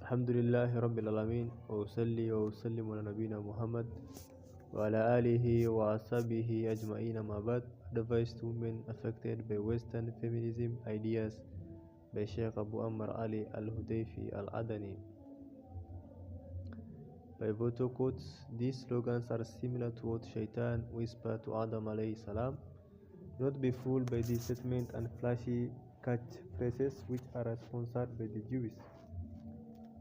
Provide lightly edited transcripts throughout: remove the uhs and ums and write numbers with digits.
الحمد لله رب العالمين وأصلي وأسلم على نبينا محمد وعلى آله وأصحابه أجمعين. ما بعد, advice to women affected by Western feminism ideas by Shaykh Ammār al-Ḥudhayfī al-Adanī. Pivotal quotes. These slogans are similar to what Shaitan whispered to Adam alayhi salam. Do not be fooled by these statements and flashy catchphrases which are sponsored by the Jewish.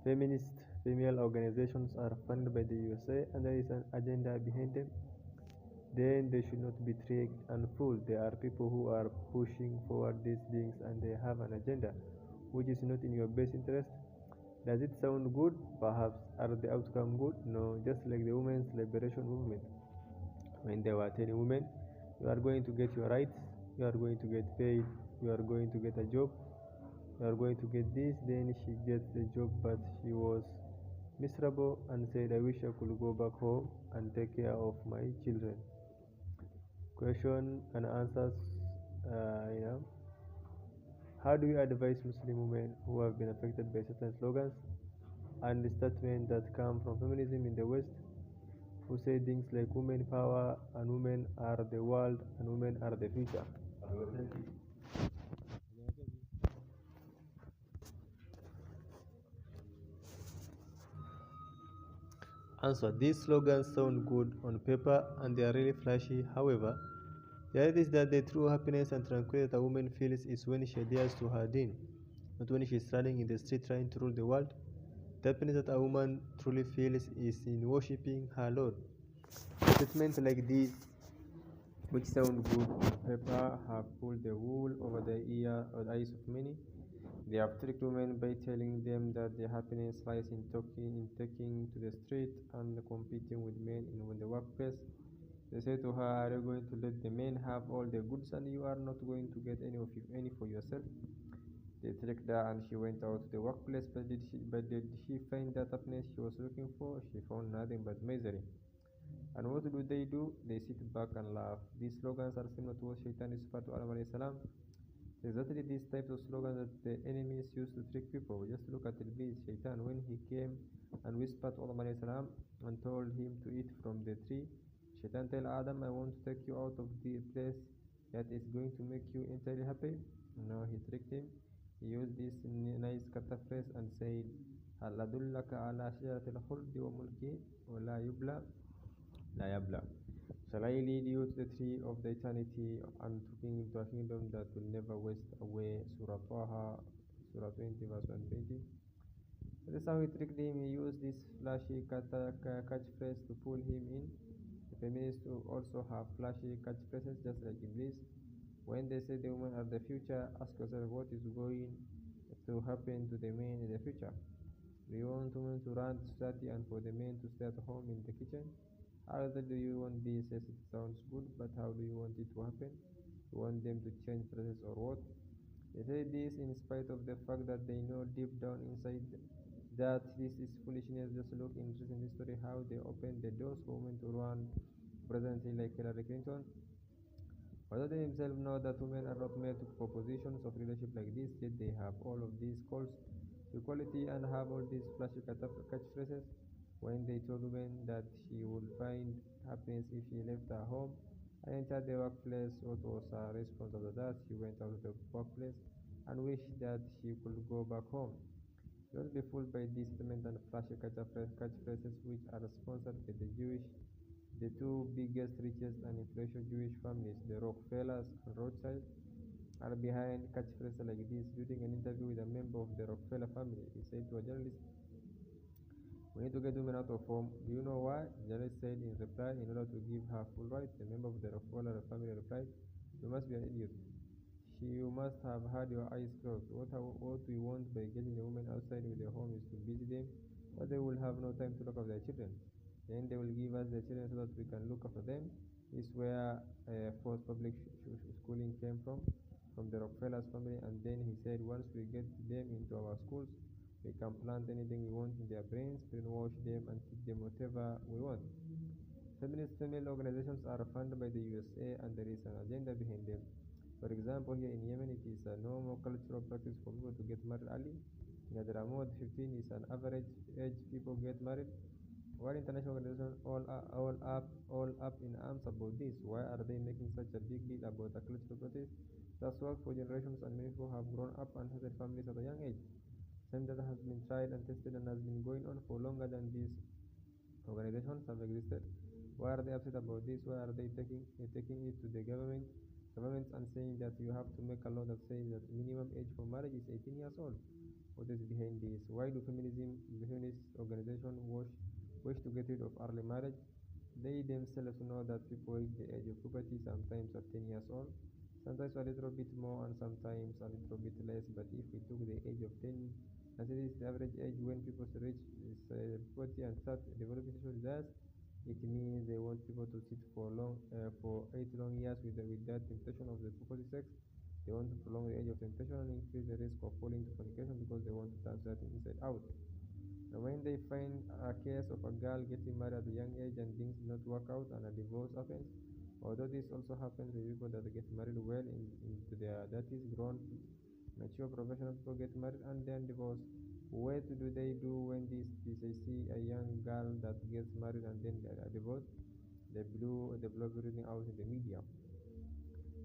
Feminist female organizations are funded by the USA and there is an agenda behind them. Then they should not be tricked and fooled. There are people who are pushing forward these things and they have an agenda which is not in your best interest. Does it sound good? Perhaps. Are the outcome good? No. Just like the women's liberation movement. When they were telling women, you are going to get your rights, you are going to get paid, you are going to get a job, you are going to get this. Then she gets the job, but she was miserable and said, I wish I could go back home and take care of my children. Question and answers. How do you advise Muslim women who have been affected by certain slogans and statements that come from feminism in the West, who say things like women power and women are the world and women are the future? Answer. These slogans sound good on paper and they are really flashy. However, the reality is that the true happiness and tranquility that a woman feels is when she adheres to her deen, not when she is running in the street trying to rule the world. The happiness that a woman truly feels is in worshipping her Lord. Statements like these, which sound good on paper, have pulled the wool over the eyes of many. They have tricked women by telling them that their happiness lies in taking to the street and competing with men in the workplace. They say to her, are you going to let the men have all the goods and you are not going to get any for yourself? They tricked her and she went out to the workplace, but did she find that happiness she was looking for? She found nothing but misery. And what do? They sit back and laugh. These slogans are similar to what Shaitan whispered to Adam alayhi salam. Exactly these types of slogans that the enemies used to trick people. Just look at Iblis, Shaitan, when he came and whispered to Adam alayhi salam and told him to eat from the tree. Shaitan tell Adam, I want to take you out of the place that is going to make you entirely happy. No, he tricked him. He used this nice catchphrase and said, هل أدلك على شجرة الخلد وملك ولا يبلى لا يبلى. Shall I lead you to the tree of the eternity and to a kingdom that will never waste away? Surah Taha, Surah 20, verse 120. That is how he tricked him. He used this flashy catchphrase to pull him in. The feminists also have flashy catchphrases just like Iblis. When they say the women are the future, ask yourself what is going to happen to the men in the future. Do you want women to run the society and for the men to stay at home in the kitchen? How do you want this? Yes, it sounds good, but how do you want it to happen? You want them to change places or what? They say this in spite of the fact that they know deep down inside that this is foolishness. Just look in recent history how they opened the doors for women to run presidency like Hillary Clinton. Although they themselves know that women are not made for positions of leadership like this, yet they have all of these calls to equality and have all these flashy catchphrases. When they told women that she would find happiness if she left her home and entered the workplace, what was her response after that? She went out of the workplace and wished that she could go back home. Don't be fooled by these statements and flashy catchphrases which are sponsored by the Jewish. The two biggest, richest, and influential Jewish families, the Rockefellers and Rothschild, are behind catchphrases like this. During an interview with a member of the Rockefeller family, he said to a journalist, we need to get women out of home. Do you know why? The journalist said in reply, in order to give her full rights. The member of the Rockefeller family replied, you must be an idiot. You must have had your eyes closed. What we want by getting the women outside with their home is to busy them, but they will have no time to look after their children. Then they will give us the children so that we can look after them. This is where forced public schooling came from the Rockefeller's family. And then he said, once we get them into our schools, we can plant anything we want in their brains, brainwash them, and teach them whatever we want. Feminist female organizations are funded by the USA, and there is an agenda behind them. For example, here in Yemen, it is a normal cultural practice for people to get married early. In Adanī, 15 is an average age people get married. Why international organizations all up in arms about this? Why are they making such a big deal about a cultural protest that's worked for generations and many people have grown up and started families at a young age? Same data has been tried and tested and has been going on for longer than these organizations have existed. Why are they upset about this? Why are they taking it to the governments and saying that you have to make a law that says that minimum age for marriage is 18 years old? What is behind this? Why do the feminist organizations wish to get rid of early marriage? They themselves know that people reach the age of puberty sometimes at 10 years old, sometimes a little bit more and sometimes a little bit less. But if we took the age of 10 as it is the average age when people reach puberty and start developing sexual desires, it means they want people to sit for 8 long years with that temptation of the opposite sex. They want to prolong the age of temptation and increase the risk of falling into fornication because they want to turn that inside out. And when they find a case of a girl getting married at a young age and things do not work out and a divorce happens, although this also happens with people that get married well into their 30s, grown, mature professional people get married and then divorce. What do they do when they see a young girl that gets married and then divorced? They blow everything out in the media.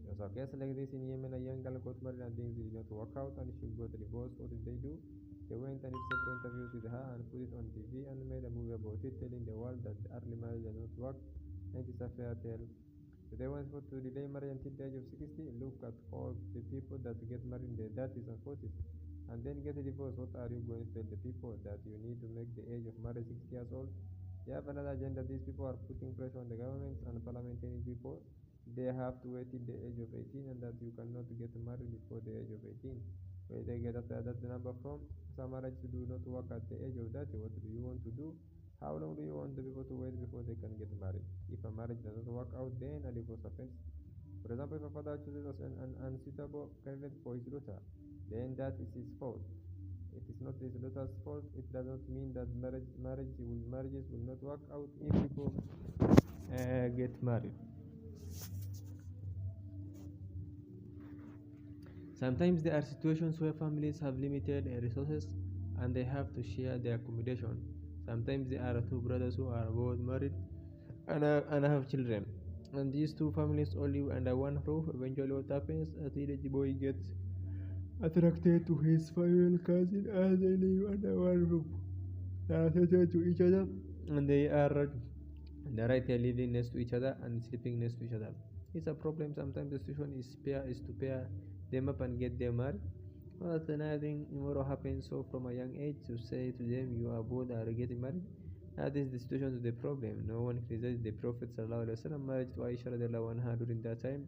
There was a case like this in Yemen. A young girl got married and things did not work out and she got divorced. What did they do? They went and did several interviews with her and put it on TV and made a movie about it, telling the world that early marriage does not work and it is a fair tale. Do they want people to delay marriage until the age of 60? Look at all the people that get married in their 30s and 40s and then get a divorce. What are you going to tell the people? That you need to make the age of marriage 60 years old? They have another agenda. These people are putting pressure on the governments and parliamentary people. They have to wait till the age of 18 and that you cannot get married before the age of 18. Where they get that number from? Some marriages do not work at the age of 30. What do you want to do? How long do you want the people to wait before they can get married? If a marriage does not work out, then a divorce happens. For example, if a father chooses an unsuitable candidate for his daughter, then that is his fault. It is not his daughter's fault. It does not mean that marriages will not work out if people get married. Sometimes there are situations where families have limited resources and they have to share their accommodation. Sometimes there are two brothers who are both married and have children. And these two families all live under one roof. Eventually what happens? A teenage boy gets attracted to his female cousin as they live under one roof. They are attracted to each other and they are right there living next to each other and sleeping next to each other. It's a problem. Sometimes the solution is to pair them up and get them married. Well, that's another thing tomorrow happens. So from a young age to say to them you are both are getting married. That is the solution to the problem. No one criticizes the Prophet ﷺ marriage to Aisha radiallahu anha during that time.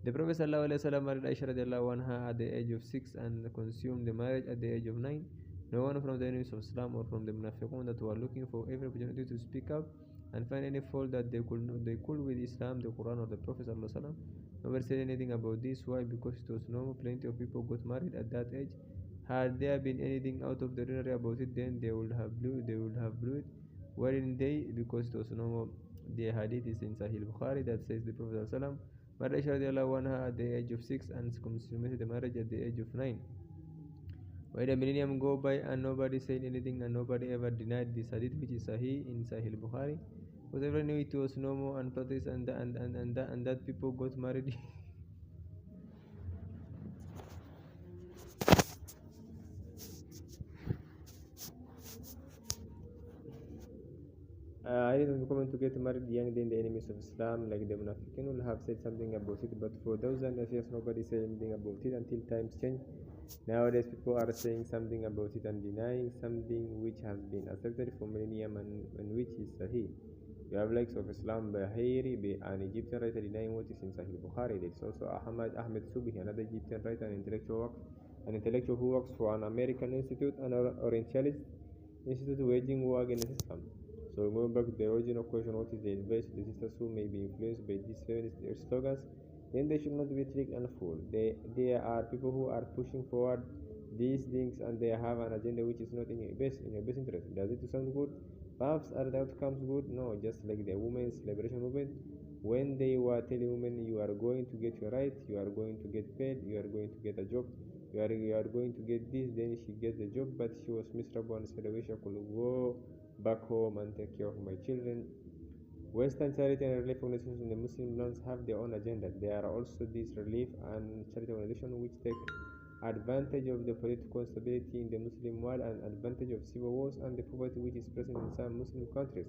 The Prophet ﷺ married Aisha radiallahu anha at the age of 6 and consumed the marriage at the age of 9. No one from the enemies of Islam or from the Munafiqun that were looking for every opportunity to speak up and find any fault that they could with Islam, the Quran or the Prophet ﷺ. Nobody said anything about this. Why? Because it was normal. Plenty of people got married at that age. Had there been anything out of the ordinary about it, then they would have blew it. Why didn't they? Because it was normal. The hadith is in Sahih Bukhari that says the Prophet ﷺ married Aisha radiallahu anha at the age of 6 and consummated the marriage at the age of 9. Why the millennium go by and nobody said anything and nobody ever denied this hadith which is Sahih in Sahih Bukhari? Because everyone knew it was normal and practice and that people got married. I didn't recommend to get married young than the enemies of Islam like the Munafiqun will have said something about it, but for those and yes, nobody said anything about it until times change. Nowadays people are saying something about it and denying something which has been accepted for millennium and which is Sahih. You have likes of Islam Bahiri, an Egyptian writer denying what is in Sahih Bukhari. There is also Ahmed Subhi, another Egyptian writer and intellectual who works for an American institute, an Orientalist institute waging war against Islam. So going back to the original question, what is the advice to the sisters who may be influenced by these feminist slogans? Then they should not be tricked and fooled. There are people who are pushing forward these things and they have an agenda which is not in your best interest. Does it sound good? Perhaps are the outcomes good? No, just like the women's liberation movement, when they were telling women you are going to get your right, you are going to get paid, you are going to get a job, you are going to get this. Then she gets the job, but she was miserable and said, I wish I could go back home and take care of my children. Western charity and relief organizations in the Muslim lands have their own agenda. There are also these relief and charity organizations which take advantage of the political instability in the Muslim world and advantage of civil wars and the poverty which is present in some Muslim countries.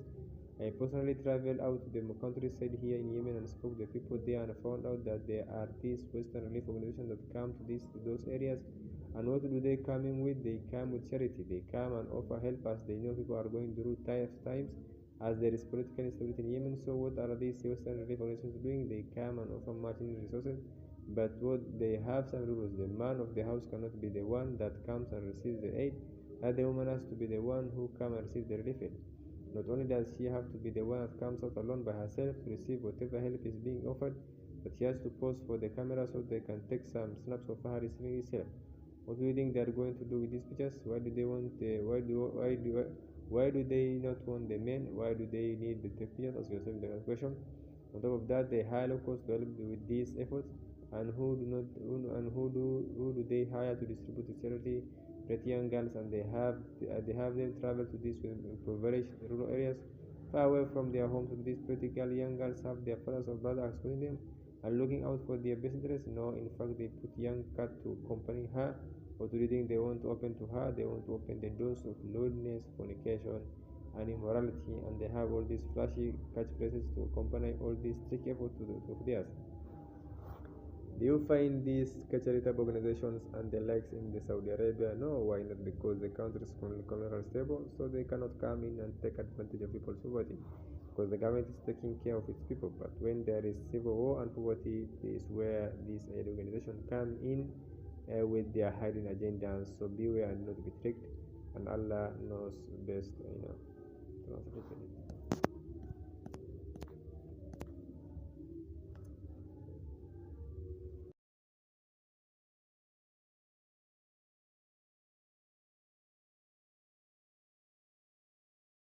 I personally traveled out to the countryside here in Yemen and spoke to the people there and found out that there are these Western relief organizations that come to those areas. And what do they come in with? They come with charity. They come and offer help as they know people are going through tough times as there is political instability in Yemen. So what are these Western relief organizations doing? They come and offer much resources, but what they have some rules. The man of the house cannot be the one that comes and receives the aid, and the woman has to be the one who comes and receives the relief aid. Not only does she have to be the one that comes out alone by herself to receive whatever help is being offered, but she has to pose for the camera so they can take some snaps of her receiving this help. What do you think they are going to do with these pictures? Why do they want? Why do they not want the men? Why do they need the pictures? Ask yourself the question. On top of that, they hire locals to help with these efforts, and who do they hire to distribute the charity? Pretty young girls, and they have them travel to these impoverished rural areas far away from their homes. These pretty young girls have their fathers or brothers escorting them and looking out for their best interests. No, in fact, they put young cat to accompany her. What do you think they want to open to her? They want to open the doors of lewdness, fornication, and immorality, and they have all these flashy catchphrases to accompany all these trick efforts of theirs. Do you find these charitable organizations and the likes in the Saudi Arabia? No, why not? Because the country is economically stable, so they cannot come in and take advantage of people's poverty. Because the government is taking care of its people. But when there is civil war and poverty, this is where these aid organizations come in with their hiding agendas. So beware and not be tricked. And Allah knows best,